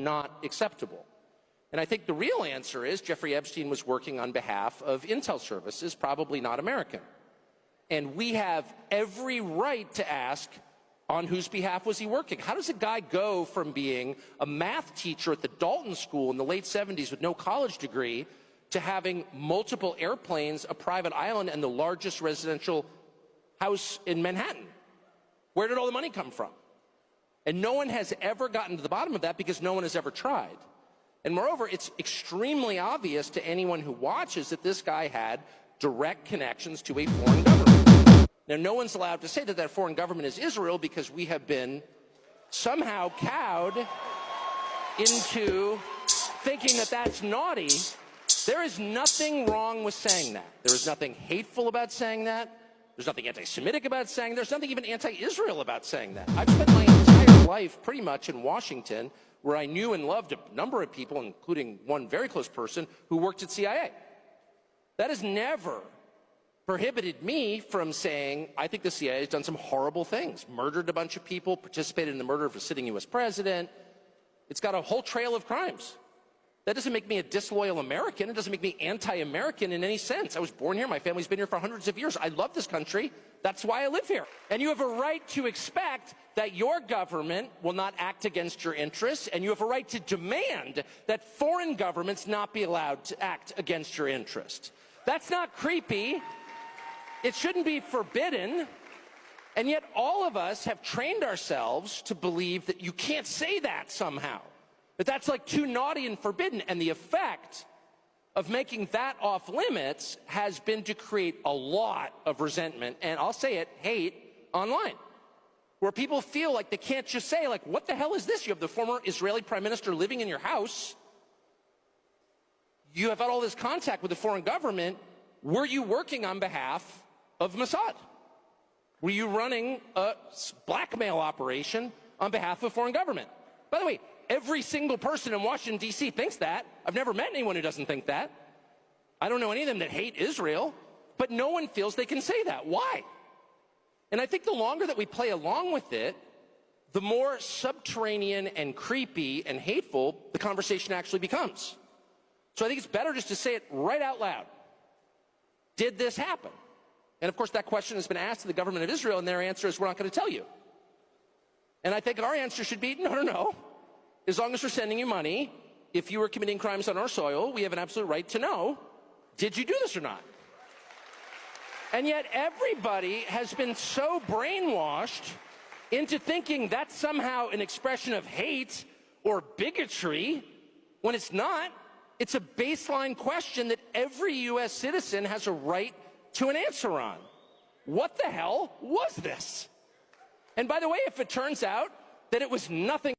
not acceptable. And I think the real answer is Jeffrey Epstein was working on behalf of intel services, probably not American. And we have every right to ask, on whose behalf was he working? How does a guy go from being a math teacher at the Dalton School in the late 70s with no college degree to having multiple airplanes, a private island, and the largest residential house in Manhattan? Where did all the money come from? And no one has ever gotten to the bottom of that because no one has ever tried. And moreover, it's extremely obvious to anyone who watches that this guy had direct connections to a foreign government. Now, no one's allowed to say that that foreign government is Israel because we have been somehow cowed into thinking that that's naughty. There is nothing wrong with saying that. There is nothing hateful about saying that. There's nothing anti-Semitic about saying that. There's nothing even anti-Israel about saying that. I've spent my entire life pretty much in Washington, where I knew and loved a number of people, including one very close person who worked at CIA. That has never prohibited me from saying, I think the CIA has done some horrible things, murdered a bunch of people, participated in the murder of a sitting U.S. president. It's got a whole trail of crimes. That doesn't make me a disloyal American. It doesn't make me anti-American in any sense. I was born here. My family's been here for hundreds of years. I love this country. That's why I live here. And you have a right to expect that your government will not act against your interests, and you have a right to demand that foreign governments not be allowed to act against your interests. That's not creepy. It shouldn't be forbidden. And yet all of us have trained ourselves to believe that you can't say that somehow. That that's like too naughty and forbidden. And the effect of making that off limits has been to create a lot of resentment, and I'll say it, hate online, where people feel like they can't just say, like, what the hell is this? You have the former Israeli prime minister living in your house. You have had all this contact with the foreign government. Were you working on behalf of Mossad? Were you running a blackmail operation on behalf of a foreign government? By the way, every single person in Washington, D.C. thinks that. I've never met anyone who doesn't think that. I don't know any of them that hate Israel, but no one feels they can say that. Why? And I think the longer that we play along with it, the more subterranean and creepy and hateful the conversation actually becomes. So I think it's better just to say it right out loud. Did this happen? And of course, that question has been asked to the government of Israel, and their answer is, we're not going to tell you. And I think our answer should be, no. As long as we're sending you money, if you were committing crimes on our soil, we have an absolute right to know, did you do this or not? And yet everybody has been so brainwashed into thinking that's somehow an expression of hate or bigotry, when it's not. It's a baseline question that every U.S. citizen has a right to an answer on. What the hell was this? And by the way, if it turns out that it was nothing